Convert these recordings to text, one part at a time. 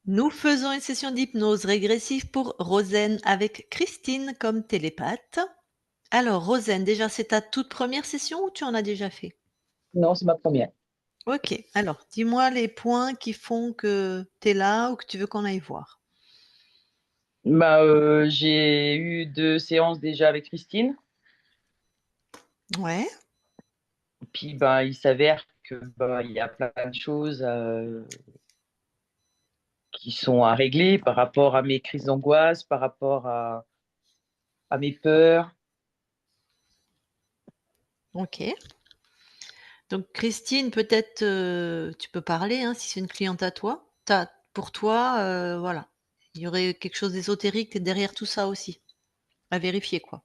Nous faisons une session d'hypnose régressive pour Rosen avec Christine comme télépathe. Alors Rosen, déjà c'est ta toute première session ou tu en as déjà fait? Non, c'est ma première. OK, alors dis-moi les points qui font que tu es là ou que tu veux qu'on aille voir. Bah, j'ai eu 2 séances déjà avec Christine. Ouais, Puis, bah, il s'avère que, bah, il y a plein de choses, qui sont à régler par rapport à mes crises d'angoisse, par rapport à mes peurs. OK. Donc Christine, peut-être, tu peux parler, hein, si c'est une cliente à toi. Pour toi, voilà, il y aurait quelque chose d'ésotérique derrière tout ça aussi, à vérifier quoi.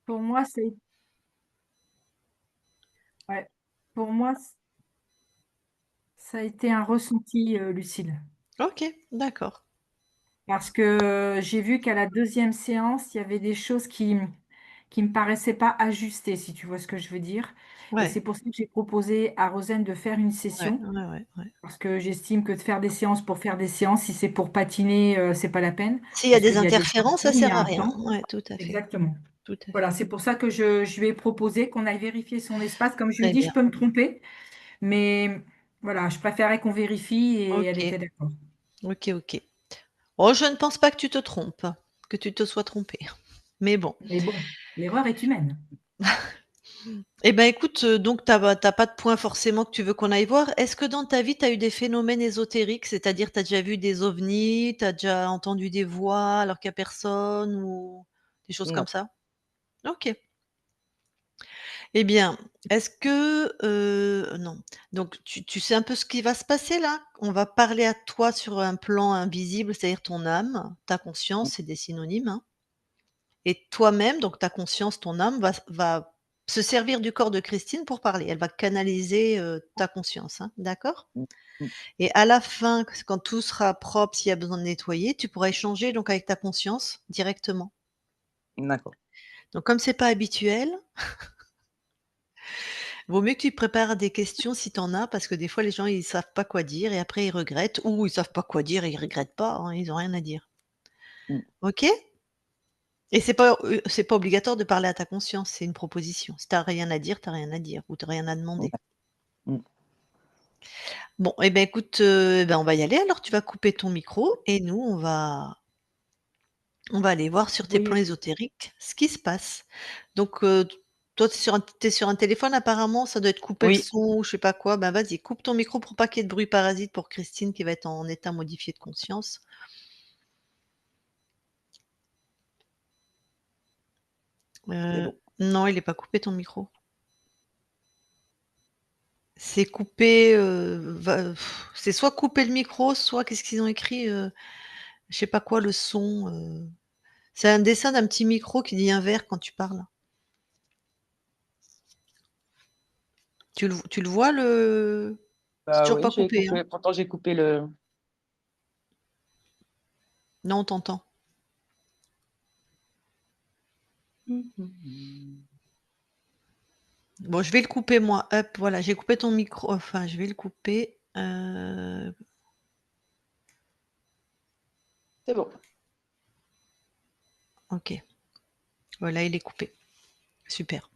Pour moi, ouais, pour moi, ça a été un ressenti, lucide. OK, d'accord. Parce que j'ai vu qu'à la deuxième séance, il y avait des choses qui me paraissaient pas ajustées, si tu vois ce que je veux dire. Et Ouais, c'est pour ça que j'ai proposé à Rosen de faire une ouais, session, ouais, ouais, ouais. parce que j'estime que de faire des séances pour faire des séances, si c'est pour patiner, c'est pas la peine, S'il y a parce des qu'il y a des interférences, ça symptômes, il y sert a à un rien. temps. Ouais, tout à fait, Exactement. tout à Voilà, fait. c'est pour ça que je lui ai proposé qu'on aille vérifier son espace. Comme je lui ai Très dit, bien. je peux me tromper, mais voilà, je préférais qu'on vérifie et elle OK, était d'accord. OK, OK. Oh, je ne pense pas que tu te trompes, que tu te sois trompé. Mais bon. Mais bon, l'erreur est humaine. Eh ben, écoute, donc tu as pas de point forcément que tu veux qu'on aille voir. Est-ce que dans ta vie, tu as eu des phénomènes ésotériques? C'est-à-dire, tu as déjà vu des ovnis, tu as déjà entendu des voix alors qu'il y a personne ou des choses comme Non. ça? OK. Eh bien, est-ce que, non. Donc tu sais un peu ce qui va se passer là? On va parler à toi sur un plan invisible, c'est-à-dire ton âme, ta conscience, c'est des synonymes, hein, et toi-même, donc ta conscience, ton âme va se servir du corps de Christine pour parler. Elle va canaliser, ta conscience, hein, d'accord? Mmh. Mmh. Et à la fin, quand tout sera propre, s'il y a besoin de nettoyer, tu pourras échanger donc avec ta conscience directement. D'accord. Donc comme c'est pas habituel, vaut mieux que tu te prépares des questions si tu en as, parce que des fois les gens ils savent pas quoi dire et après ils regrettent ou ils savent pas quoi dire et ils regrettent pas, hein, ils ont rien à dire. Mmh. OK? Et c'est pas obligatoire de parler à ta conscience, c'est une proposition. Si tu as rien à dire, tu as rien à dire ou tu as rien à Ouais. demander. Mmh. Bon et ben écoute, ben on va y aller alors, tu vas couper ton micro et nous on va aller voir sur tes plans Oui, ésotériques ce qui se passe. Donc, toi tu es sur un téléphone apparemment, ça doit être couper le Oui. son ou je sais pas quoi. Ben vas-y, coupe ton micro pour pas qu'il y ait de bruit parasite pour Christine qui va être en état modifié de conscience. C'est bon. Non, il est pas coupé ton micro. C'est coupé, c'est soit couper le micro, soit qu'est-ce qu'ils ont écrit, je sais pas quoi, le son, c'est un dessin d'un petit micro qui devient vert quand tu parles. Tu le vois le c'est Bah, toujours oui, pas j'ai coupé, hein? coupé pourtant j'ai coupé le Non, on t'entend. mmh mh. Bon, je vais le couper moi. Hop, voilà, j'ai coupé ton micro, enfin, je vais le couper, C'est bon. OK. Voilà, il est coupé. Super.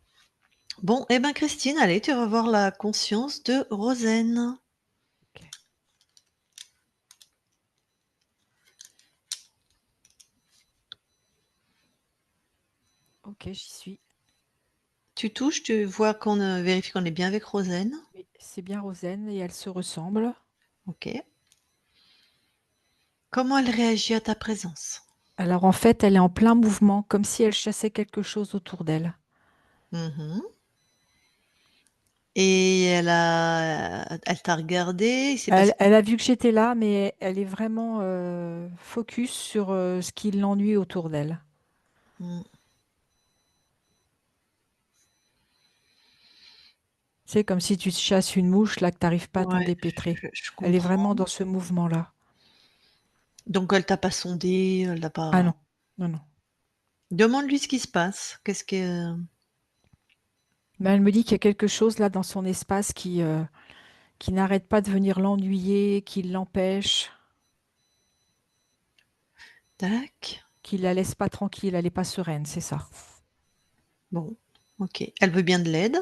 Bon, et ben, Christine, allez, tu vas voir la conscience de Rosen. OK. OK, j'y suis. Tu touches, tu vois qu'on, vérifie qu'on est bien avec Rosen. Oui, c'est bien Rosen et elles se ressemblent. OK. Comment elle réagit à ta présence? Alors en fait, elle est en plein mouvement, comme si elle chassait quelque chose autour d'elle. Mmh. Et elle t'a regardé? Il s'est Elle passé elle a vu que j'étais là, mais elle est vraiment, focus sur, ce qui l'ennuie autour d'elle. mmh, C'est comme si tu chasses une mouche, là, que tu arrives pas à t'en ouais, dépêtrer. je Elle est comprends. vraiment dans ce mouvement-là. Donc elle t'a pas sondé, elle t'a Ah pas non, non, non. demande-lui ce qui se passe. Qu'est-ce que Mais elle me dit qu'il y a quelque chose là dans son espace qui n'arrête pas de venir l'ennuyer, qui l'empêche. Tac. qui la laisse pas tranquille, elle est pas sereine, c'est ça. Bon, OK. Elle veut bien de l'aide?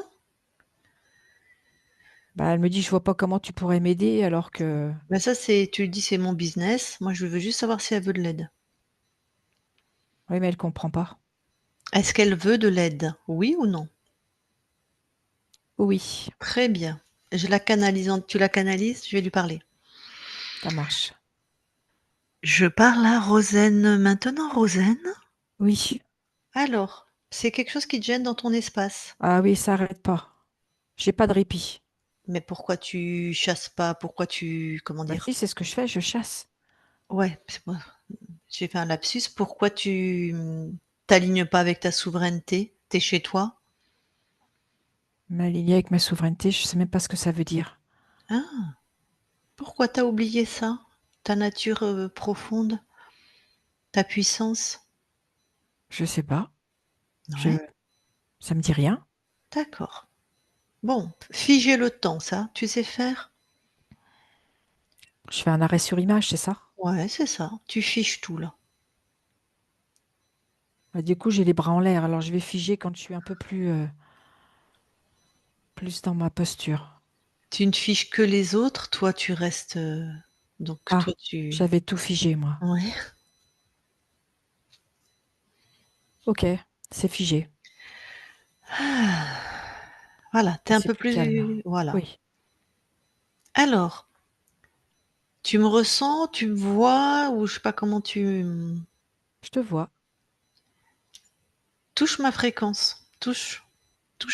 Bah, elle me dit, je vois pas comment tu pourrais m'aider alors que, Bah, ça, c'est tu lui dis: «C'est mon business. Moi, je veux juste savoir si elle veut de l'aide». oui, mais elle comprend pas. Est-ce qu'elle veut de l'aide? Oui ou non? Oui, Très bien. Je la canalise en tu la canalises? Je vais lui parler. ça marche. Je parle à Rosen maintenant, Rosen? Oui. Alors, c'est quelque chose qui te gêne dans ton espace? Ah oui, ça arrête pas. J'ai pas de répit. Mais pourquoi tu chasses pas? Pourquoi comment Bah dire? si, c'est ce que je fais, je chasse. Ouais, c'est moi, j'ai fait un lapsus. Pourquoi t'alignes pas avec ta souveraineté? Tu chez toi? M'aligner avec ma souveraineté, je sais même pas ce que ça veut dire. Ah! Pourquoi t'as oublié ça? Ta nature, profonde? Ta puissance? Je sais pas. Je, Ouais, ça me dit rien. d'accord. Bon, figer le temps, ça, tu sais faire? Je fais un arrêt sur image, c'est ça? Ouais, c'est ça. Tu figes tout, là. Bah, du coup, j'ai les bras en l'air, alors je vais figer quand je suis un peu plus dans ma posture. Tu ne figes que les autres, toi, tu restes, donc Ah, toi, tu j'avais tout figé, moi. ouais. Ok, c'est figé. Voilà, tu es un C'est peu plus calme. plus voilà. Oui, Alors, tu me ressens, tu me vois ou je sais pas comment je te vois. touche ma fréquence, touche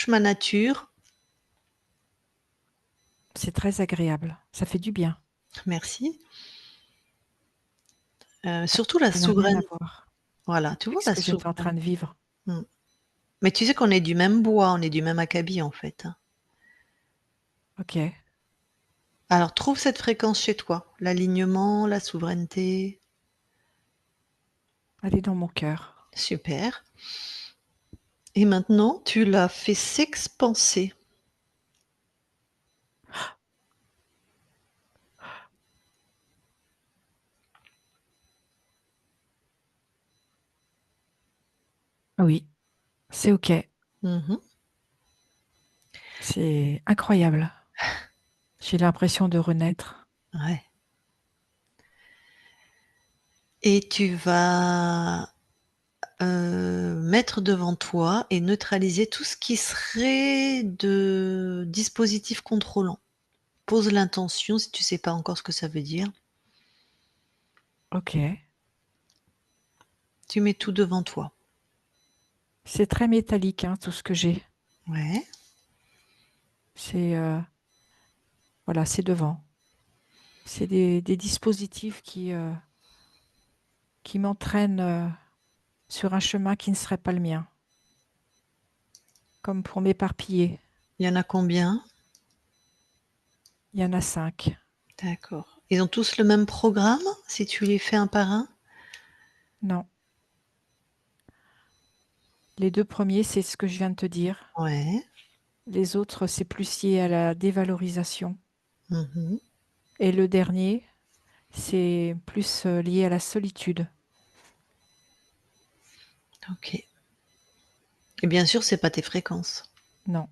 ma nature. C'est très agréable. Ça fait du bien. Merci. Surtout la Ça n'a rien à souveraine voir voilà, tu avec vois ce la que j'étais en train souveraine de vivre. mmh. Mais tu sais qu'on est du même bois, on est du même acabit, en fait, hein. Ok, Alors trouve cette fréquence chez toi, l'alignement, la souveraineté, elle est dans mon cœur. super et maintenant tu la fais s'expanser. Ah oui, c'est ok. Mmh mh. C'est incroyable. J'ai l'impression de renaître. Ouais et tu vas, mettre devant toi et neutraliser tout ce qui serait de dispositif contrôlant. Pose l'intention si tu sais pas encore ce que ça veut dire. Ok. Tu mets tout devant toi. C'est très métallique, hein, tout ce que j'ai. Ouais. C'est voilà, c'est devant. C'est des dispositifs qui m'entraînent sur un chemin qui ne serait pas le mien, comme pour m'éparpiller. Il y en a combien? Il y en a 5. D'accord. Ils ont tous le même programme, si tu les fais un par un? Non. Les 2 premiers, c'est ce que je viens de te dire. Ouais. Les autres, c'est plus lié à la dévalorisation. Mmh mh. Et le dernier, c'est plus lié à la solitude. OK et bien sûr, c'est pas tes fréquences. Non.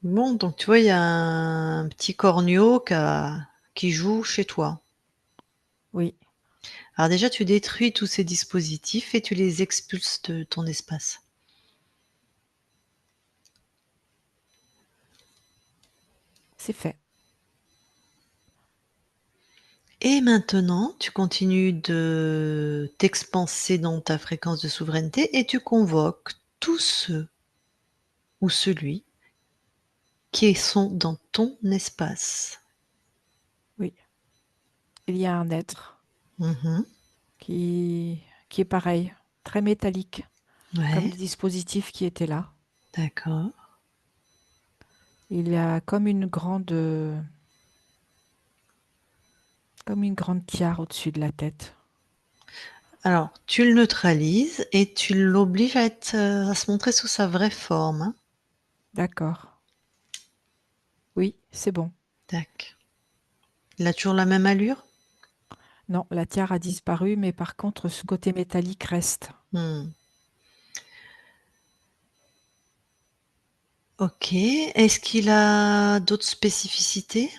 Bon, donc tu vois, il y a un petit corneau qui joue chez toi. Oui, Alors déjà, tu détruis tous ces dispositifs et tu les expulses de ton espace. c'est fait. Et maintenant, tu continues de t'expanser dans ta fréquence de souveraineté et tu convoques tous ceux ou celui qui sont dans ton espace. Oui. Il y a un être Mmh mh. qui est pareil, très métallique, comme Ouais, les dispositifs qui étaient là. d'accord. Il a comme une grande tiare au-dessus de la tête. Alors, tu le neutralises et tu l'obliges à se montrer sous sa vraie forme, hein. D'accord. Oui, c'est bon. Tac. Il a toujours la même allure? Non, la tiare a disparu, mais par contre, ce côté métallique reste. Mmh. OK. Est-ce qu'il a d'autres spécificités?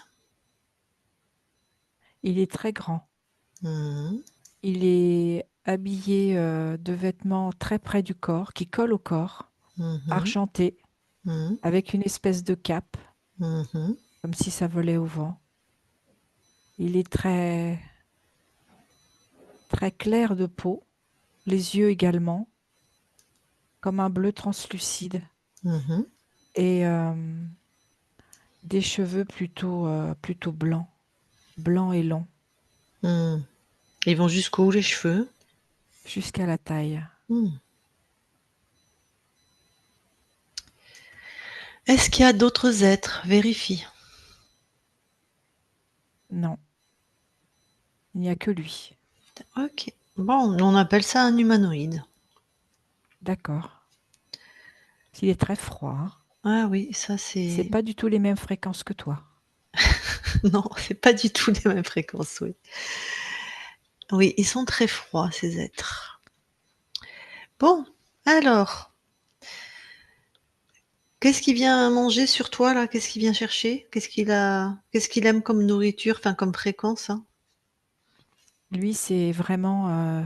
Il est très grand. Mmh. Il est habillé de vêtements très près du corps, qui collent au corps, Mmh. argentés, Mmh. avec une espèce de cape, Mmh. comme si ça volait au vent. Il est très, très clair de peau, les yeux également, comme un bleu translucide, Mmh. et des cheveux plutôt blancs, blancs et longs, Mmh. Ils vont jusqu'où les cheveux? jusqu'à la taille. Mmh. Est-ce qu'il y a d'autres êtres? Vérifie. Non, il n'y a que lui. OK. Bon, on appelle ça un humanoïde. D'accord. Il est très froid, hein. Ah oui, ça C'est c'est pas du tout les mêmes fréquences que toi. non, c'est pas du tout les mêmes fréquences, oui. Oui, ils sont très froids ces êtres. Bon, alors, qu'est-ce qu'il vient manger sur toi là? Qu'est-ce qu'il vient chercher? Qu'est-ce qu'il aime comme nourriture, enfin comme fréquence, hein? Lui, c'est vraiment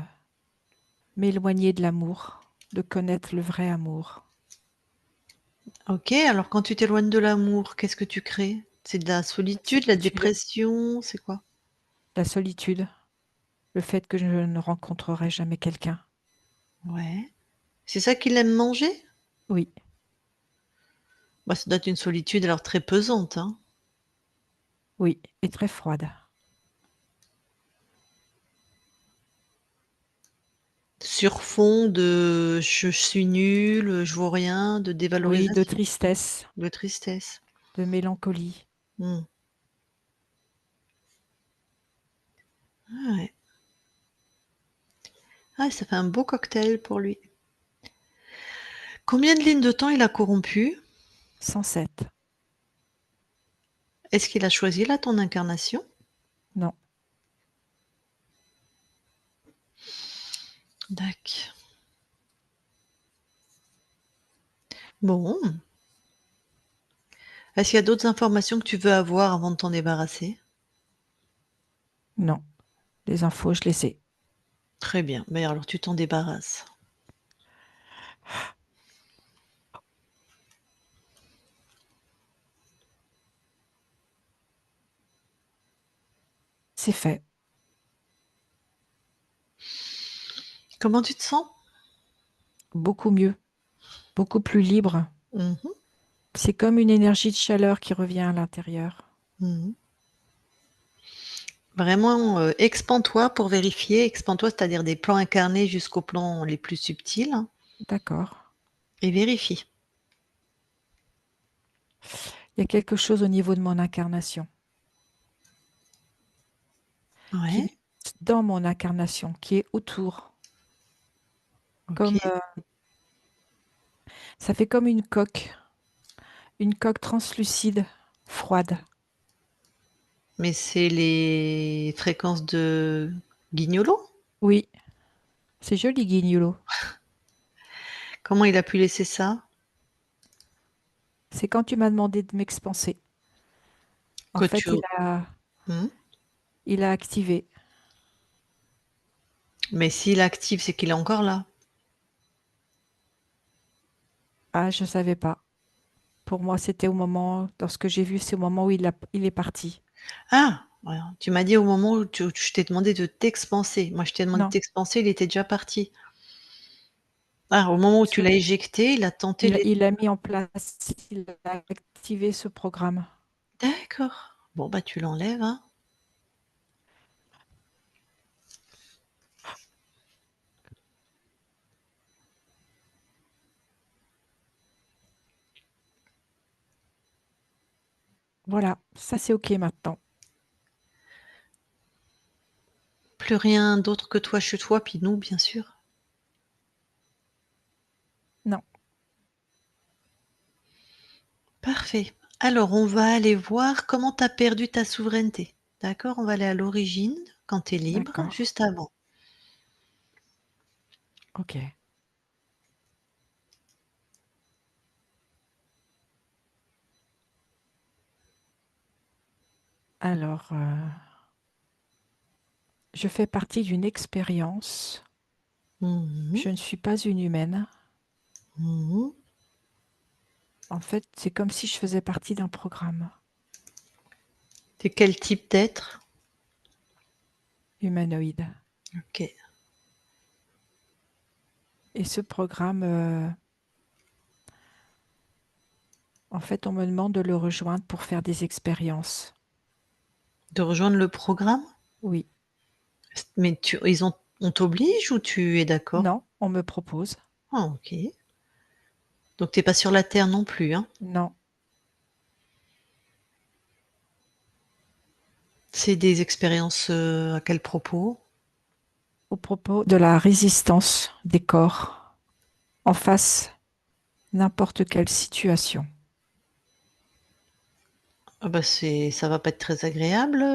m'éloigner de l'amour, de connaître le vrai amour. OK, alors quand tu t'éloignes de l'amour, qu'est-ce que tu crées? C'est de la La solitude, la solitude, dépression, c'est quoi? la solitude, le fait que je ne rencontrerai jamais quelqu'un. Ouais. C'est ça qu'il aime manger? Oui, Bah, ça doit être une solitude alors très pesante, hein? oui, et très froide. Sur fond de je suis nul, je vaux rien, de Oui, de dévalorisation, tristesse, de tristesse. de mélancolie. Mmh. Ah ouais. Ah, ça fait un beau cocktail pour lui. Combien de lignes de temps il a corrompu? 107. Est-ce qu'il a choisi là ton incarnation? Non, Dac. Bon. Est-ce qu'il y a d'autres informations que tu veux avoir avant de t'en débarrasser? non. Les infos, je les ai. Très bien, mais alors tu t'en débarrasses. C'est fait. Comment tu te sens? Beaucoup mieux, beaucoup plus libre. Mmh mh. C'est comme une énergie de chaleur qui revient à l'intérieur. Mmh. Vraiment, expand-toi pour vérifier. Expand-toi, c'est-à-dire des plans incarnés jusqu'aux plans les plus subtils, hein, D'accord. et vérifie. Il y a quelque chose au niveau de mon incarnation, qui Ouais, n'est pas dans mon incarnation, qui est autour. Comme, OK. ça fait comme une coque translucide, froide. Mais c'est les fréquences de Guignolo? Oui, c'est joli, Guignolo. Comment il a pu laisser ça? C'est quand tu m'as demandé de m'expanser. En Que fait, tu mmh, il a activé. mais s'il active, c'est qu'il est encore là. Ah, je ne savais pas. Pour moi, c'était au moment, lorsque j'ai vu, c'est au moment où il est parti. Ah! Alors tu m'as dit au moment où je t'ai demandé de t'expanser. Moi, je t'ai demandé de Non, t'expanser, il était déjà parti. Ah, au moment où tu ce- l'as éjecté, il a tenté les il a mis en place, il a activé ce programme. d'accord. Bon, bah, tu l'enlèves, hein. Voilà, ça c'est OK maintenant. Plus rien d'autre que toi chez toi, puis nous, bien sûr. Non, Parfait. Alors, on va aller voir comment tu as perdu ta souveraineté. D'accord? On va aller à l'origine. quand tu es libre, D'accord. juste avant. Ok. Alors, je fais partie d'une expérience. Mmh mh. Je ne suis pas une humaine. Mmh. En fait, c'est comme si je faisais partie d'un programme Tu quel type d'être? humanoïde. OK. Et ce programme, en fait, on me demande de le rejoindre pour faire des expériences. De rejoindre le programme? Oui. Mais on t'oblige ou tu es d'accord? Non, on me propose. Ah OK. Donc tu es pas sur la terre non plus, hein? Non. C'est des expériences, à quel propos? Au propos de la résistance des corps en face n'importe quelle situation. Ah bah, ça va pas être très agréable,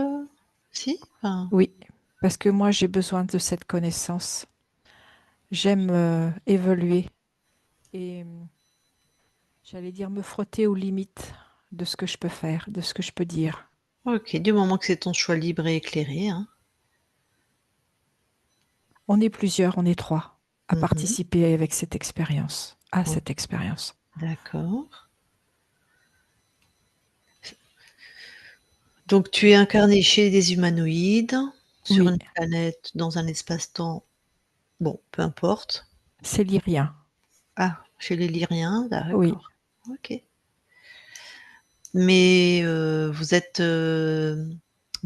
si? Enfin, Oui, parce que moi, j'ai besoin de cette connaissance. J'aime évoluer et j'allais dire me frotter aux limites de ce que je peux faire, de ce que je peux dire. OK, du moment que c'est ton choix libre et éclairé, hein. On est plusieurs, on est trois à Mmh mh. participer avec cette expérience, à Oh, cette expérience. d'accord. Donc tu es incarné chez des humanoïdes, sur Oui, une planète, dans un espace-temps, bon, peu importe. c'est lyrien. Ah, chez les Lyriens, Oui. d'accord. OK. Mais, vous êtes,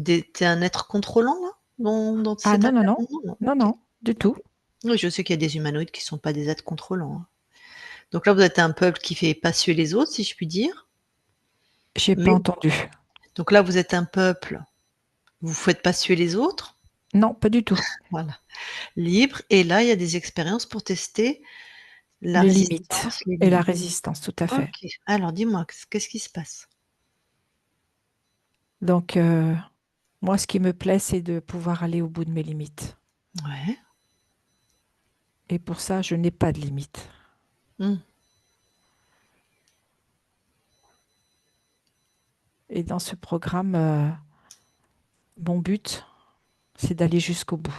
tu un être contrôlant là? Dans Ah cet non, non, non, incarnement? Non? non, OK. non, du tout. Oui, je sais qu'il y a des humanoïdes qui sont pas des êtres contrôlants, hein. Donc là, vous êtes un peuple qui fait pas suer les autres, si je puis dire, J'ai pas mais entendu. donc là, vous êtes un peuple, vous faites pas suer les autres, Non, pas du tout. voilà, libre et là, il y a des expériences pour tester la Les limites résistance, les et la limites. résistance, tout à fait. OK. Alors dis-moi, qu'est-ce qui se passe? Donc, moi, ce qui me plaît, c'est de pouvoir aller au bout de mes limites. Ouais. Et pour ça, je n'ai pas de limite. Mmh. Et dans ce programme, mon but, c'est d'aller jusqu'au bout.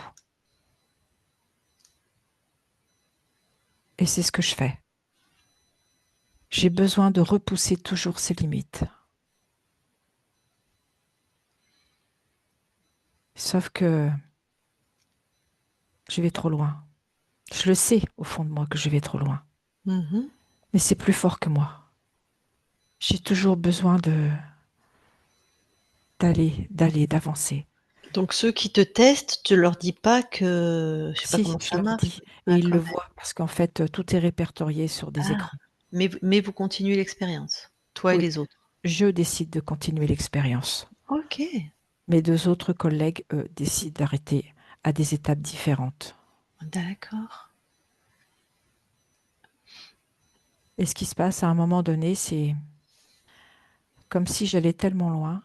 Et c'est ce que je fais. J'ai besoin de repousser toujours ces limites. Sauf que je vais trop loin. Je le sais au fond de moi que je vais trop loin. Mmh mh. Mais c'est plus fort que moi. J'ai toujours besoin d'avancer. Donc ceux qui te testent, tu leur dis pas que je sais pas Si, comment je ça leur marche? dis. Et Ah ils quand le même. voient parce qu'en fait, tout est répertorié sur des Ah, écrans. mais vous continuez l'expérience, toi et Oui, les autres? je décide de continuer l'expérience. OK, Mes deux autres collègues, eux, décident d'arrêter à des étapes différentes. d'accord. Et ce qui se passe à un moment donné, c'est comme si j'allais tellement loin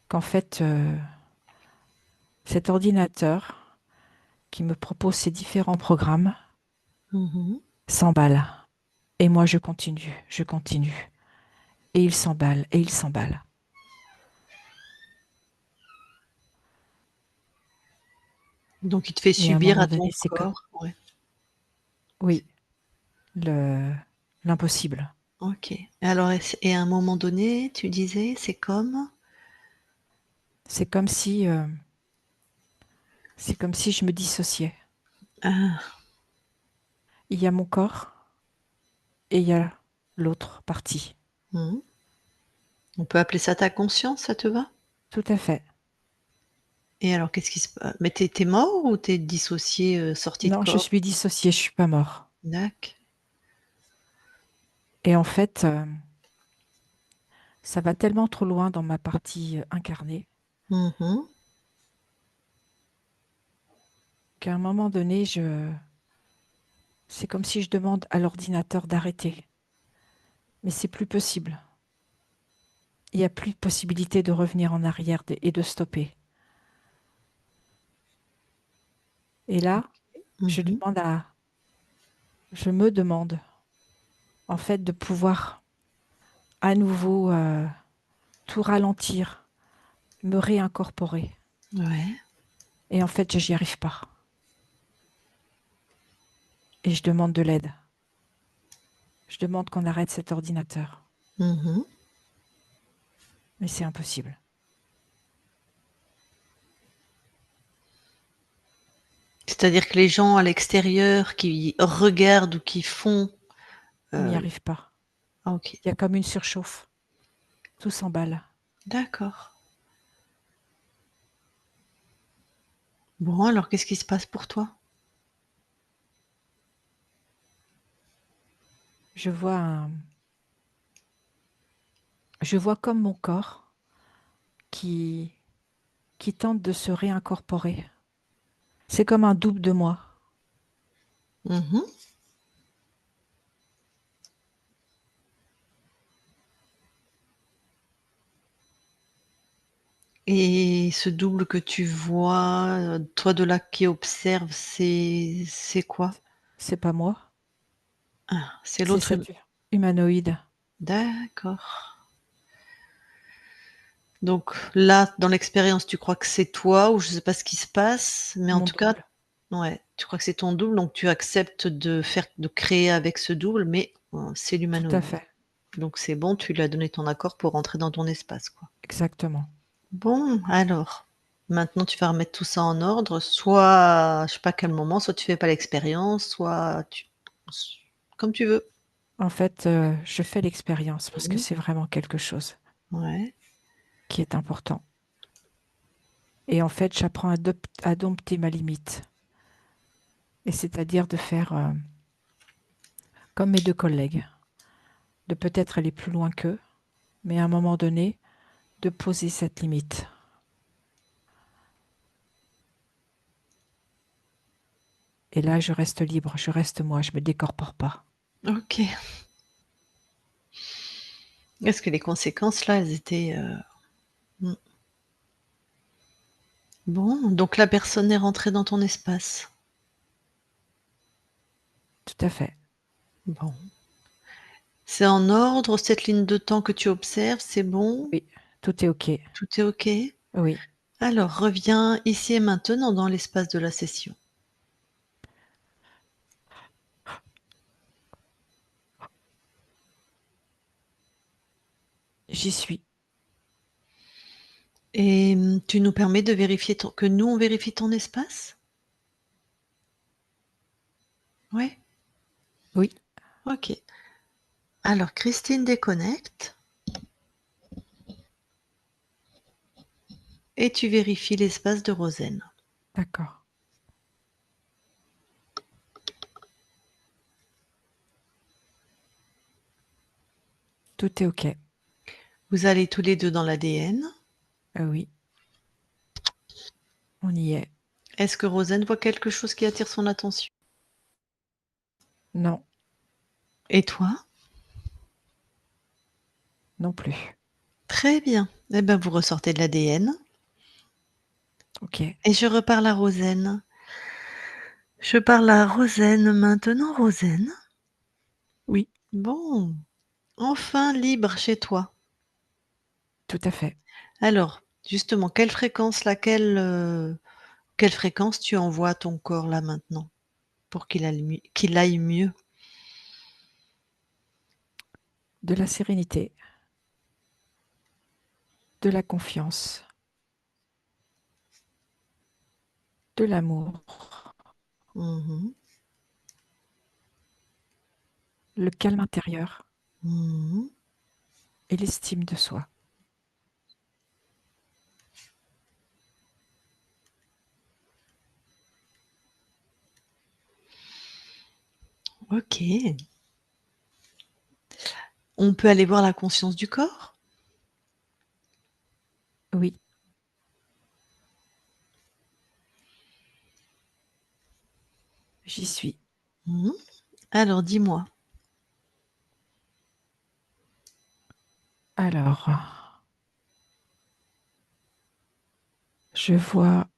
qu'en fait, cet ordinateur qui me propose ces différents programmes Mmh mh. s'emballe. Et moi, je continue, je continue. Et il s'emballe, et il s'emballe. Donc il te fait Et à un subir moment à donné, ton c'est que, corps, ouais. oui, le, l'impossible. OK. Et alors et à un moment donné, tu disais, c'est comme? C'est comme si je me dissociais. Ah, Il y a mon corps et il y a l'autre partie. mmh. On peut appeler ça ta conscience, ça te va? Tout à fait. Et alors qu'est-ce qui se pa mais tu es mort ou tu es dissocié, sorti de Non, je corps? suis dissociée, je suis pas mort. Dac Et en fait, ça va tellement trop loin dans ma partie incarnée Mmh mh. qu'à un moment donné, c'est comme si je demande à l'ordinateur d'arrêter. Mais c'est plus possible. Il n'y a plus de possibilité de revenir en arrière et de stopper. Et là, je Mmh. me demande, en fait, de pouvoir à nouveau tout ralentir, me réincorporer. Ouais. Et en fait, j'y arrive pas. Et je demande de l'aide. Je demande qu'on arrête cet ordinateur. Mmh. Mais c'est impossible. C'est-à-dire que les gens à l'extérieur qui regardent ou qui font, On n'y heu arrive pas. ah OK. Il y a comme une surchauffe. Tout s'emballe. D'accord. Bon, alors qu'est-ce qui se passe pour toi? Je vois je vois comme mon corps qui, qui tente de se réincorporer. C'est comme un double de moi. Mmh. Et ce double que tu vois, toi de là qui observe, c'est quoi? C'est pas moi. Ah, c'est C'est l'autre cet humanoïde. d'accord. Donc là, dans l'expérience, tu crois que c'est toi ou je sais pas ce qui se passe, mais en Mon tout cas double. ouais, tu crois que c'est ton double, donc tu acceptes de créer avec ce double, mais c'est Tout à l'humanoïde. fait. Donc c'est bon, tu lui as donné ton accord pour rentrer dans ton espace, quoi. Exactement. Bon, alors, maintenant tu vas remettre tout ça en ordre, soit je sais pas à quel moment, soit tu fais pas l'expérience, soit tu comme tu veux. En fait, je fais l'expérience parce que Mmh. c'est vraiment quelque chose Ouais. qui est important. Et en fait, j'apprends à dompter ma limite. Et c'est-à-dire de faire comme mes deux collègues, de peut-être aller plus loin qu'eux, mais à un moment donné, de poser cette limite. Et là, je reste libre, je reste moi, je me décorpore pas. OK. Est-ce que les conséquences là, elles étaient, mmh. Bon, donc la personne est rentrée dans ton espace. Tout à fait. Bon. C'est en ordre, cette ligne de temps que tu observes, c'est bon? Oui, tout est OK. Tout est OK? Oui, Alors reviens ici et maintenant dans l'espace de la session j'y suis. et tu nous permets de vérifier ton que nous on vérifie ton espace? Ouais? Oui, OK. Alors Christine déconnecte et tu vérifies l'espace de Rosen. d'accord. Tout est OK. Vous allez tous les 2 dans l'ADN. Oui, on y est. Est-ce que Rosen voit quelque chose qui attire son attention? Non, Et toi? non plus. Très bien. Eh ben, vous ressortez de l'ADN OK. et je reparle à Rosen. Je parle à Rosen maintenant. Rosen? Oui, Bon, enfin libre chez toi. tout à fait. Alors, justement, quelle fréquence tu envoies à ton corps là maintenant pour qu'il aille mieux? De la sérénité, de la confiance, de l'amour, Mmh. le calme intérieur Mmh. et l'estime de soi. OK. On peut aller voir la conscience du corps? Oui, j'y suis. Mmh. Alors dis-moi. Alors, je vois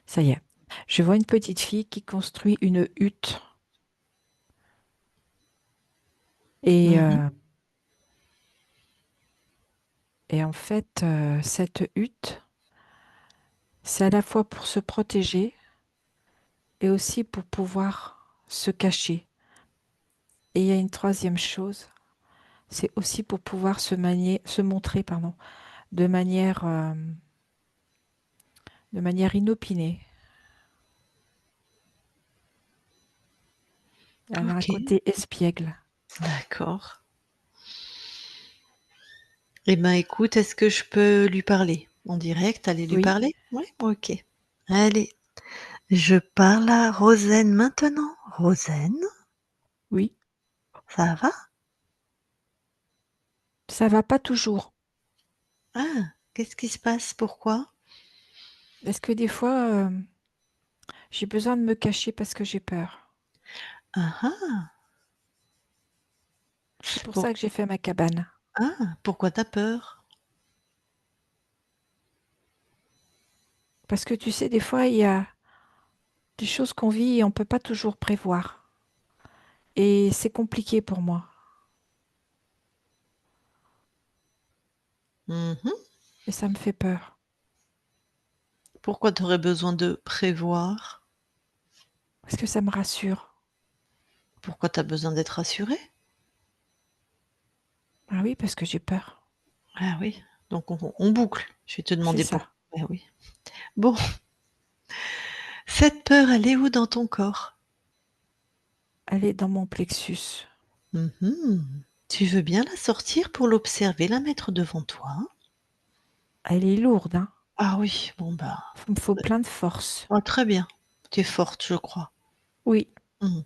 Ça y est. Je vois une petite fille qui construit une hutte. Et, Mmh. euh, et en fait, cette hutte, c'est à la fois pour se protéger et aussi pour pouvoir se cacher. Et il y a une troisième chose, c'est aussi pour pouvoir se montrer, pardon, de manière, euh, de manière inopinée. Elle a un OK, côté espiègle. d'accord. Eh ben, écoute, est-ce que je peux lui parler en direct? Aller lui Oui, parler? Oui, OK. Allez, je parle à Rosen maintenant. Rosen, oui, ça va? ça va pas toujours. Ah, qu'est-ce qui se passe? Pourquoi? Parce que des fois, j'ai besoin de me cacher parce que j'ai peur. Ah ah! C'est pour Pour ça que j'ai fait ma cabane. pourquoi tu as peur? Parce que tu sais, des fois, il y a des choses qu'on vit et on ne peut pas toujours prévoir. Et c'est compliqué pour moi. Mmh. Et ça me fait peur. Pourquoi tu aurais besoin de prévoir? Parce que ça me rassure. Pourquoi tu as besoin d'être rassuré? Ah oui, parce que j'ai peur. Ah oui, donc on boucle. Je vais te C'est demander ça. pourquoi. Ah oui. Bon, cette peur, elle est où dans ton corps? Elle est dans mon plexus. Mmh. Tu veux bien la sortir pour l'observer, la mettre devant toi? Elle est lourde, hein. Ah oui, bon bah, Il me faut plein de force. oh très bien. Tu es forte, je crois. Oui. Mmh.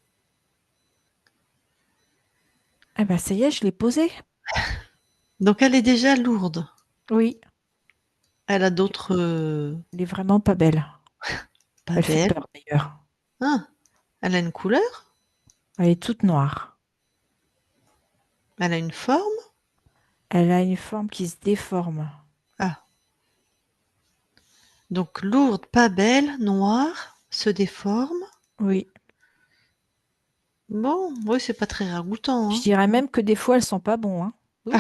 Eh ben, ça y est, je l'ai posée. Donc elle est déjà lourde. Oui. Elle a d'autres, Elle est vraiment pas belle. pas Elle fait belles. peur d'ailleurs. Ah, elle a une couleur? Elle est toute noire. Elle a une forme? Elle a une forme qui se déforme. Ah, donc lourde, pas belle, noire, se déforme. Oui. Bon, oui, c'est pas très ragoûtant, Je hein. dirais même que des fois, elles sont pas bons, hein. Oups.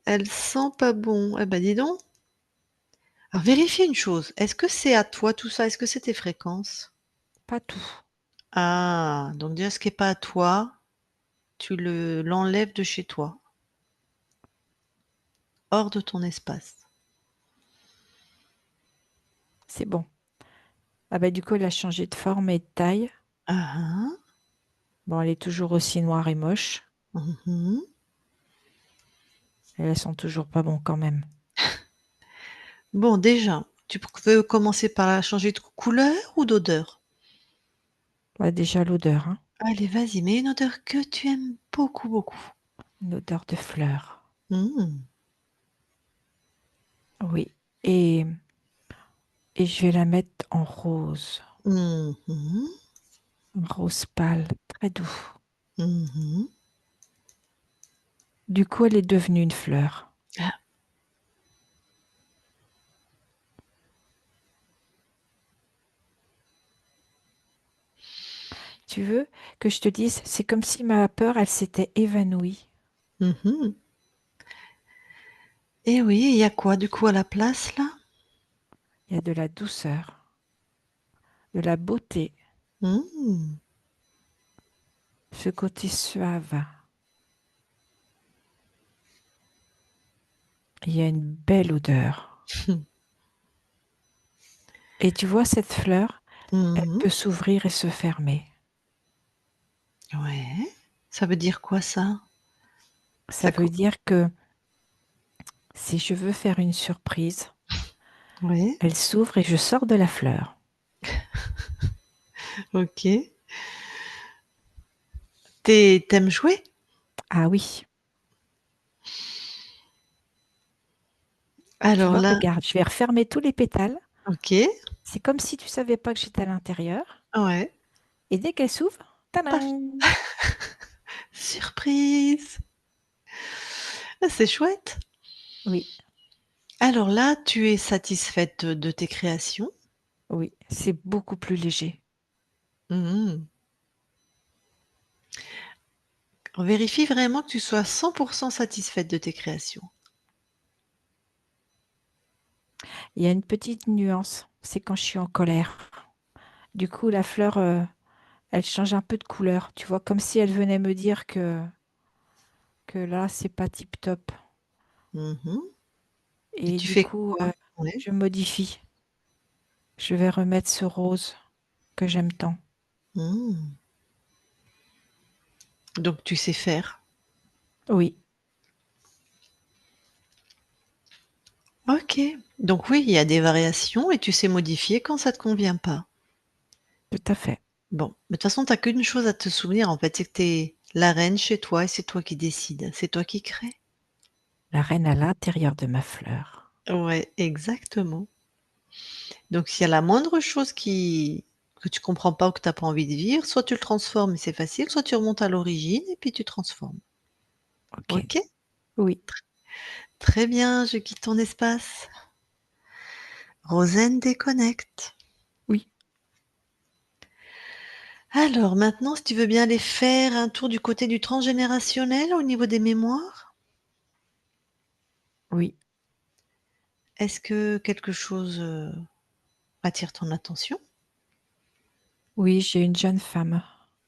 Elle sent pas bon. Eh ben, dis donc. Alors vérifie une chose, est-ce que c'est à toi tout ça? Est-ce que c'est tes fréquences? Pas tout. Ah, donc déjà ce qui est pas à toi, tu l'enlèves de chez toi, hors de ton espace. C'est bon. Ah bah du coup, elle a changé de forme et de taille. Ah hein. Bon, elle est toujours aussi noire et moche. Mmh. Et elles sont toujours pas bons quand même. Bon déjà, tu veux commencer par la changer de couleur ou d'odeur? Bah, déjà l'odeur, hein. Allez, vas-y, mets une odeur que tu aimes beaucoup, beaucoup. Une odeur de fleurs. Mmh. Oui. Et, et je vais la mettre en rose. Mmh mh. Un rose pâle, très doux. Mmh. Du coup, elle est devenue une fleur. Ah, Tu veux que je te dise, c'est comme si ma peur, elle s'était évanouie. mmh. Et oui, il y a quoi du coup à la place là? Il y a de la douceur, de la beauté, Mmh. ce côté suave. Il y a une belle odeur. Et tu vois, cette fleur, elle Mmh. peut s'ouvrir et se fermer. Ouais. Ça veut dire quoi ça? Ça Ça veut co dire que si je veux faire une surprise, Ouais, elle s'ouvre et je sors de la fleur. OK. T'aimes jouer? Ah oui, tu Alors vois, là regarde, je vais refermer tous les pétales. OK, C'est comme si tu savais pas que j'étais à l'intérieur. ouais. Et dès qu'elle s'ouvre, Paf! tadam! Surprise! Ah, c'est chouette. Oui, Alors là, tu es satisfaite de tes créations? Oui, c'est beaucoup plus léger. Mmh. Vérifie vraiment que tu sois 100 satisfaite de tes créations. Il y a une petite nuance, c'est quand je suis en colère. Du coup, la fleur, elle change un peu de couleur, tu vois, comme si elle venait me dire que là, c'est pas tip-top. Mmh. Et Et tu du fais coup, quoi? Ouais. je modifie. Je vais remettre ce rose que j'aime tant. Mmh. Donc tu sais faire. Oui, OK. Donc oui, il y a des variations et tu sais modifier quand ça te convient pas. tout à fait. Bon, mais de toute façon, tu as qu'une chose à te souvenir en fait, c'est que tu es la reine chez toi et c'est toi qui décides, c'est toi qui crée. La reine à l'intérieur de ma fleur. Ouais, exactement. Donc s'il y a la moindre chose que tu comprends pas ou que tu as pas envie de vivre, soit tu le transformes et c'est facile, soit tu remontes à l'origine et puis tu transformes. Ok. OK? Oui, Très bien, je quitte ton espace. Rosen déconnecte. oui, Alors maintenant, si tu veux bien aller faire un tour du côté du transgénérationnel au niveau des mémoires. oui. Est-ce que quelque chose, attire ton attention? Oui, j'ai une jeune femme.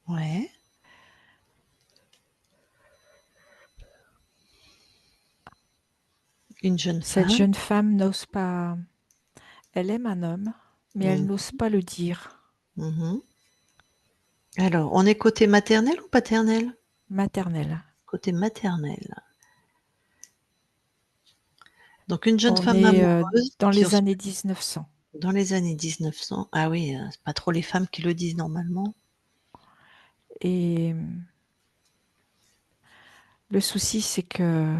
Ouais. Une jeune Cette femme? jeune femme n'ose pas. Elle aime un homme, mais elle Mmh. n'ose pas le dire. Mmh. Alors, on est côté maternel ou paternel? Maternelle. Côté maternel. Donc une jeune On femme est amoureuse dans qui les reçoit années 1900. dans les années 1900. Ah oui, c'est pas trop les femmes qui le disent normalement. Et le souci, c'est que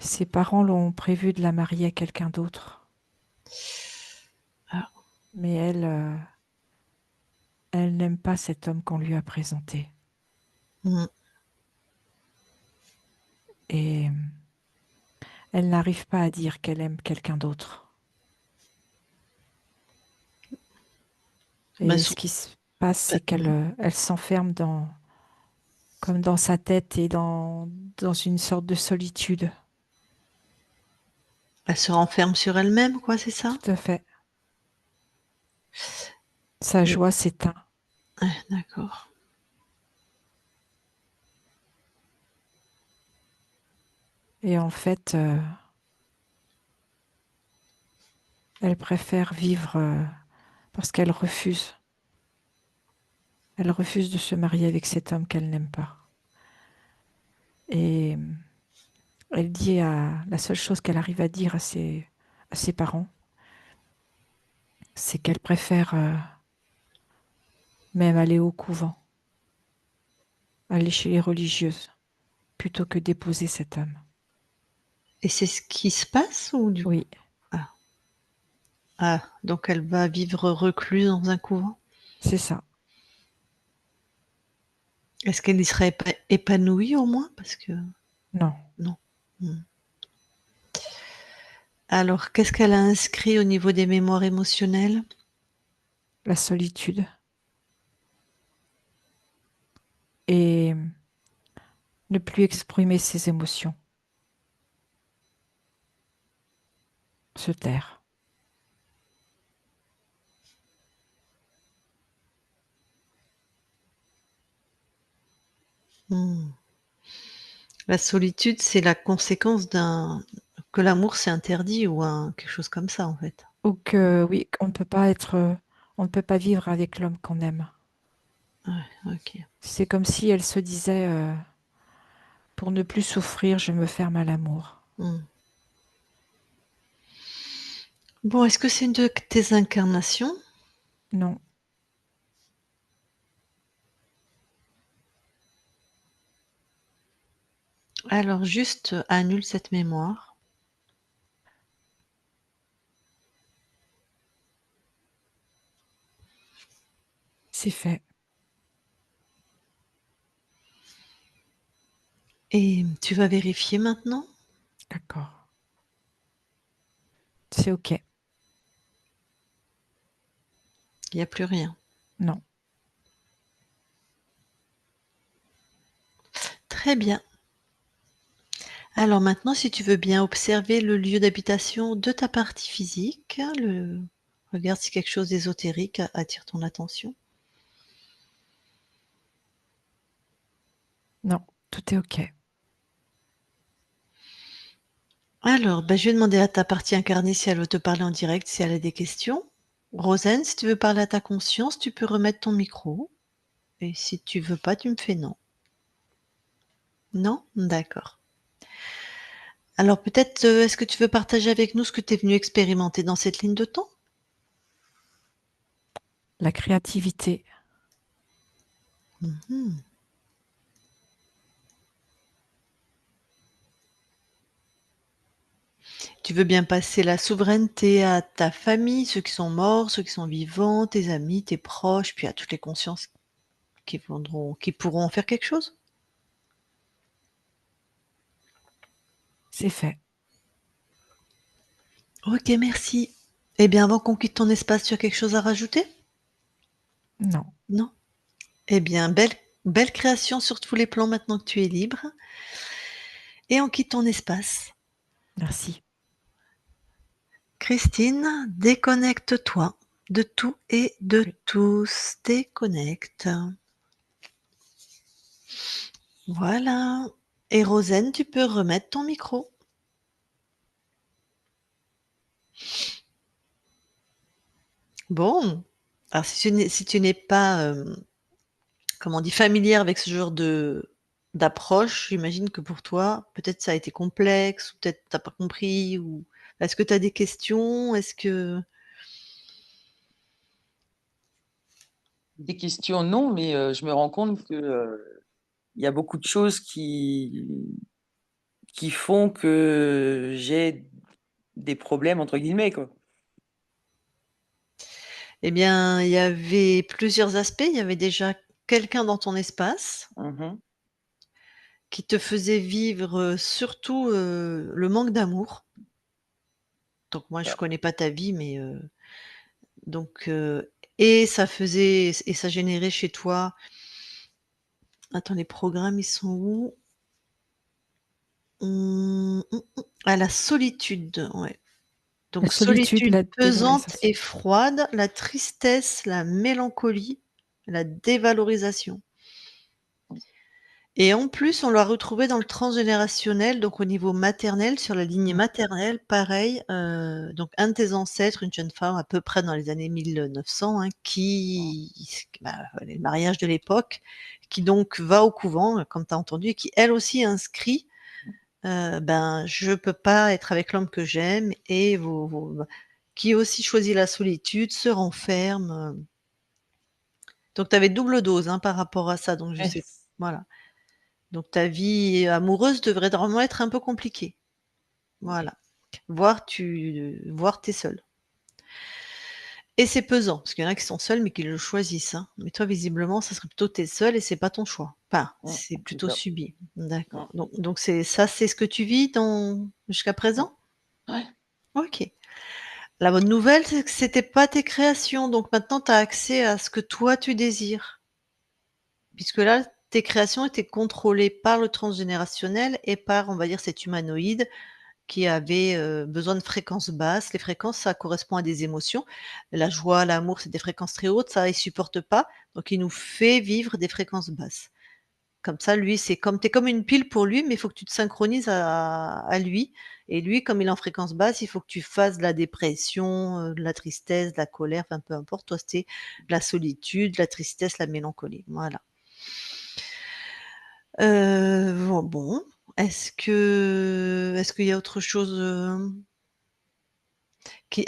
ses parents l'ont prévu de la marier à quelqu'un d'autre. Ah. Mais elle n'aime pas cet homme qu'on lui a présenté. Mmh. Et elle n'arrive pas à dire qu'elle aime quelqu'un d'autre. Bah, Et ce qui se passe, bah, c'est qu'elle elle s'enferme comme dans sa tête et dans une sorte de solitude. elle se renferme sur elle-même, quoi, c'est ça? Tout à fait. Sa Et joie s'éteint. ouais, d'accord. Et en fait, elle préfère vivre parce qu'elle refuse. Elle refuse de se marier avec cet homme qu'elle n'aime pas. Et elle dit la seule chose qu'elle arrive à dire à ses parents, c'est qu'elle préfère même aller au couvent, aller chez les religieuses, plutôt que d'épouser cet homme. Et c'est ce qui se passe ou du Oui, ah. Ah, donc elle va vivre recluse dans un couvent? c'est ça. Est-ce qu'elle y serait épanouie au moins? Parce que Non, non. Mmh. Alors, qu'est-ce qu'elle a inscrit au niveau des mémoires émotionnelles? la solitude et ne plus exprimer ses émotions, se taire. Mmh. La solitude, c'est la conséquence d'un que l'amour c'est interdit ou un quelque chose comme ça, en fait? Ou que oui, on ne peut pas être, on ne peut pas vivre avec l'homme qu'on aime. Ouais, OK. C'est comme si elle se disait, pour ne plus souffrir, je me ferme à l'amour. Mmh. Bon, est-ce que c'est une de tes incarnations? Non, Alors juste, annule cette mémoire c'est fait. et tu vas vérifier maintenant. D'accord. c'est OK. Il n'y a plus rien. Non. Très bien. Alors maintenant, si tu veux bien observer le lieu d'habitation de ta partie physique, regarde si quelque chose d'ésotérique attire ton attention. Non, tout est OK. Alors, je vais demander à ta partie incarnée si elle veut te parler en direct, si elle a des questions. Rosen, si tu veux parler à ta conscience, tu peux remettre ton micro. Et si tu veux pas, tu me fais non. Non? D'accord. Alors peut-être, est-ce que tu veux partager avec nous ce que tu es venu expérimenter dans cette ligne de temps? La créativité. Mmh. Tu veux bien passer la souveraineté à ta famille, ceux qui sont morts, ceux qui sont vivants, tes amis, tes proches, puis à toutes les consciences qui pourront en faire quelque chose? C'est fait. OK, merci. Eh bien, avant qu'on quitte ton espace, tu as quelque chose à rajouter? Non. Non? Eh bien, belle création sur tous les plans maintenant que tu es libre et on quitte ton espace. Merci. Christine, déconnecte-toi de tout et de Oui. tous. Déconnecte. Voilà. Et Rosen, tu peux remettre ton micro. Bon. Alors si tu n'es pas, comment on dit, familière avec ce genre d'approche, j'imagine que pour toi, peut-être ça a été complexe ou peut-être tu as pas compris ou est-ce que tu as des questions? Est-ce que Des questions, non, mais je me rends compte que il y a beaucoup de choses qui font que j'ai des problèmes entre guillemets, quoi. eh bien, il y avait plusieurs aspects. Il y avait déjà quelqu'un dans ton espace Mmh. qui te faisait vivre, surtout, le manque d'amour. Donc moi, je Ça. connais pas ta vie, mais donc et ça générait chez toi attends, les programmes, ils sont où? Ah, la solitude, ouais. La Donc solitude, solitude la pesante dévalorisation. et froide, la tristesse, la mélancolie, la dévalorisation. Et en plus, on l'a retrouvé dans le transgénérationnel, donc au niveau maternel, sur la lignée Mmh. maternelle, pareil, donc un de tes ancêtres, une jeune femme à peu près dans les années 1900, hein, les mariages de l'époque, qui donc va au couvent, comme tu as entendu et qui elle aussi inscrit, «Je peux pas être avec l'homme que j'aime» et qui aussi choisit la solitude, se renferme, donc tu avais double dose, hein, par rapport à ça, donc je Ouais. sais voilà. Donc ta vie amoureuse devrait normalement être un peu compliquée. Voilà. Voire tu es seule et c'est pesant, parce qu'il y en a qui sont seuls, mais qui le choisissent, hein. Mais toi, visiblement, ça serait plutôt tu es seule et c'est pas ton choix. Enfin, Mmh. c'est C'est plutôt ça. subi. D'accord. Mmh. Donc c'est ça, c'est ce que tu vis jusqu'à Mmh. présent? Ouais. OK. La bonne nouvelle, c'est que c'était pas tes créations, donc maintenant tu as accès à ce que toi tu désires. Puisque là, tes créations étaient contrôlées par le transgénérationnel et par, on va dire, cet humanoïde qui avait, besoin de fréquences basses. Les fréquences, ça correspond à des émotions. La joie, l'amour, c'est des fréquences très hautes, ça, il supporte pas, donc il nous fait vivre des fréquences basses. Comme ça, lui, c'est comme tu es comme une pile pour lui, mais il faut que tu te synchronises à lui et lui, comme il est en fréquence basse, il faut que tu fasses de la dépression, de la tristesse, de la colère, enfin peu importe. Toi, c'était la solitude, la tristesse, la mélancolie, voilà. Bon, est-ce qu'il y a autre chose,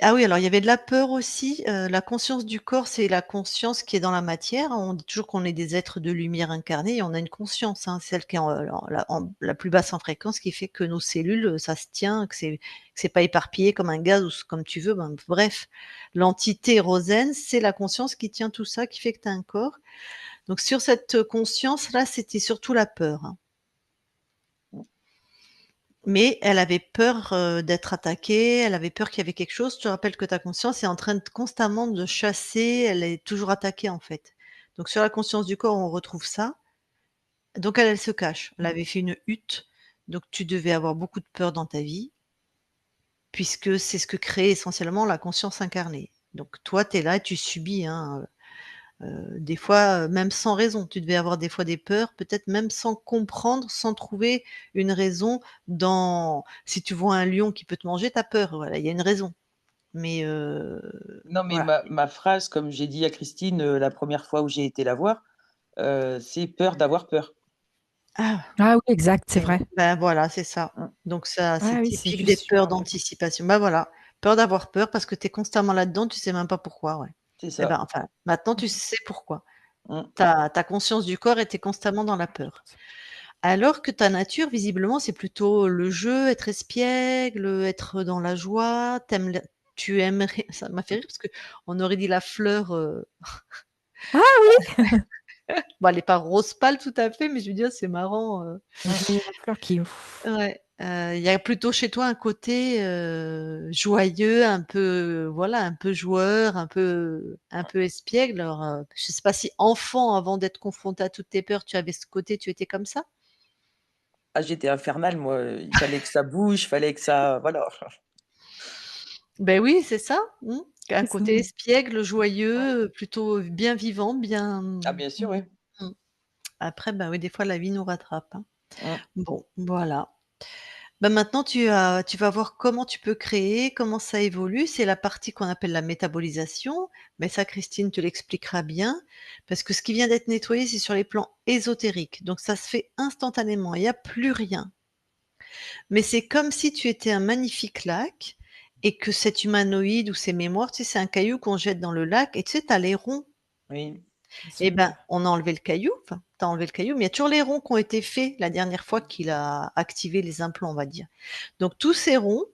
ah oui, alors il y avait de la peur aussi, la conscience du corps, c'est la conscience qui est dans la matière. On dit toujours qu'on est des êtres de lumière incarnés et on a une conscience, hein, celle qui est en la plus basse en fréquence, qui fait que nos cellules, ça se tient, que c'est pas éparpillé comme un gaz ou comme tu veux, bref. L'entité Rosen, c'est la conscience qui tient tout ça, qui fait que tu as un corps. Donc sur cette conscience-là, c'était surtout la peur, hein. Mais elle avait peur, d'être attaquée, elle avait peur qu'il y avait quelque chose. Je te rappelle que ta conscience est en train de constamment de chasser, elle est toujours attaquée, en fait. Donc sur la conscience du corps, on retrouve ça. Donc elle se cache. Elle avait fait une hutte, donc tu devais avoir beaucoup de peur dans ta vie, puisque c'est ce que crée essentiellement la conscience incarnée. Donc toi, tu es là et tu subis, hein, des fois, même sans raison. Tu devais avoir des fois des peurs, peut-être même sans comprendre, sans trouver une raison dans si tu vois un lion qui peut te manger, tu as peur, voilà, il y a une raison. Mais Non, mais voilà. ma phrase, comme j'ai dit à Christine, la première fois où j'ai été la voir, c'est peur d'avoir peur. Ah, Ah oui, exact, c'est et vrai. bah, voilà, c'est ça. Mmh, Donc ça, c'est Ah oui, typique je des suis peurs vraiment d'anticipation. Bah, voilà, peur d'avoir peur parce que tu es constamment là-dedans, tu sais même pas pourquoi, ouais. c'est Et ça. ben, enfin, maintenant tu sais pourquoi. Mmh. Ta conscience du corps était constamment dans la peur. Alors que ta nature, visiblement, c'est plutôt le jeu, être espiègle, être dans la joie, tu aimerais ça m'a fait rire parce qu'on aurait dit la fleur, Ah oui! bon, elle est pas rose pâle tout à fait, mais je veux dire, c'est marrant, Oui, la fleur qui ouais, il y a plutôt chez toi un côté, joyeux, un peu, voilà, un peu joueur, un peu espiègle. Alors, je sais pas si enfant, avant d'être confronté à toutes tes peurs, tu avais ce côté, tu étais comme ça? Ah, j'étais infernale moi, il fallait que ça bouge, il fallait que ça voilà. Ben oui, c'est ça, un c'est ça. côté espiègle, Mmh. joyeux, plutôt bien vivant, bien Ah bien sûr, oui. mmh. Après, bah, oui, des fois, la vie nous rattrape, hein. Mmh. Bon, voilà. Bah, maintenant, tu vas voir comment tu peux créer, comment ça évolue. C'est la partie qu'on appelle la métabolisation, mais ça, Christine te l'expliquera bien, parce que ce qui vient d'être nettoyé, c'est sur les plans ésotériques, donc ça se fait instantanément, il y a plus rien. Mais c'est comme si tu étais un magnifique lac et que cet humanoïde ou ces mémoires, tu sais, c'est un caillou qu'on jette dans le lac et tu sais, tu as les ronds. Oui. Eh ben, Super. on a enlevé le caillou, enfin, tu as enlevé le caillou, mais il y a toujours les ronds qui ont été faits la dernière fois qu'il a activé les implants, on va dire. Donc tous ces ronds,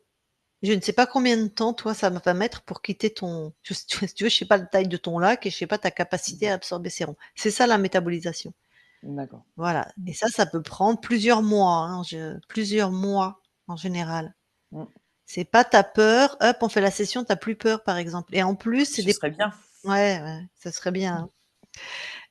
je ne sais pas combien de temps, toi, ça va mettre pour quitter ton si tu veux, je sais pas la taille de ton lac et je sais pas ta capacité à absorber ces ronds. C'est ça la métabolisation. D'accord. Voilà et ça peut prendre plusieurs mois, hein, plusieurs mois en général. Mmh. C'est pas tu peur, hop, on fait la session, tu plus peur, par exemple et en plus, c'est Ce des serait bien. ouais, ouais, ça serait bien, hein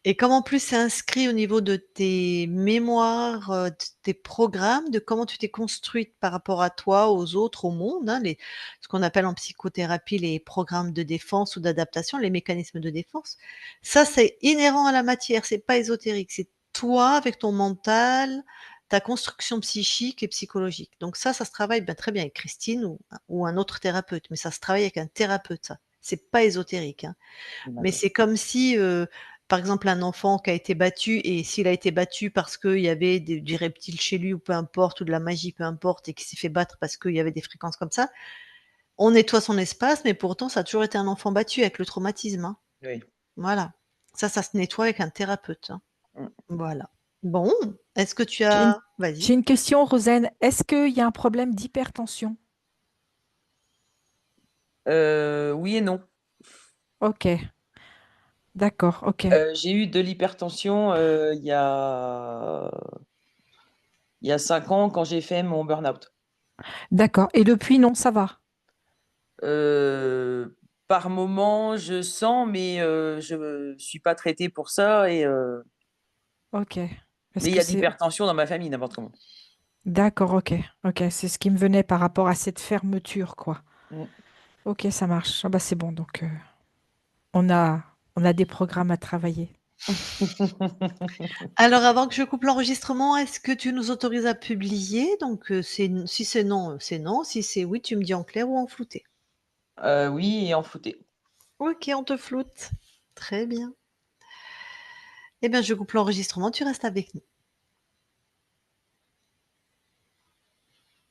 et comme en plus c'est inscrit au niveau de tes mémoires, de tes programmes, de comment tu t'es construite par rapport à toi, aux autres, au monde, hein, ce qu'on appelle en psychothérapie les programmes de défense ou d'adaptation, les mécanismes de défense. Ça, c'est inhérent à la matière, c'est pas ésotérique, c'est toi avec ton mental, ta construction psychique et psychologique. Donc ça se travaille, bah, très bien avec Christine ou un autre thérapeute, mais ça se travaille avec un thérapeute ça. C'est pas ésotérique, hein. Mais D'accord. c'est comme si, par exemple, un enfant qui a été battu et s'il a été battu parce qu'il y avait des reptiles chez lui ou peu importe, ou de la magie, peu importe, et qu'il s'est fait battre parce qu'il y avait des fréquences comme ça, on nettoie son espace, mais pourtant ça a toujours été un enfant battu avec le traumatisme, hein. Oui. Voilà. Ça se nettoie avec un thérapeute, hein. Mmh. Voilà. Bon, est-ce que tu J'ai une, as vas-y. j'ai une question, Rosane. Est-ce qu'il y a un problème d'hypertension? Oui et non. Ok, d'accord, ok, J'ai eu de l'hypertension, il y a 5 ans quand j'ai fait mon burn-out. d'accord. Et depuis, non, ça va. Par moment, je sens, mais je suis pas traitée pour ça Ok. Parce mais il y que a de c'est... l'hypertension dans ma famille, n'importe comment. D'accord, ok, ok. C'est ce qui me venait par rapport à cette fermeture, quoi. Mmh. Ok, ça marche. Ah bah c'est bon, donc on a, on a des programmes à travailler. Alors avant que je coupe l'enregistrement, est-ce que tu nous autorises à publier? Donc, si c'est non, c'est non, si c'est oui, tu me dis en clair ou en flouté. Oui et en flouté. OK, on te floute. Très bien. Eh bien, je coupe l'enregistrement, tu restes avec nous.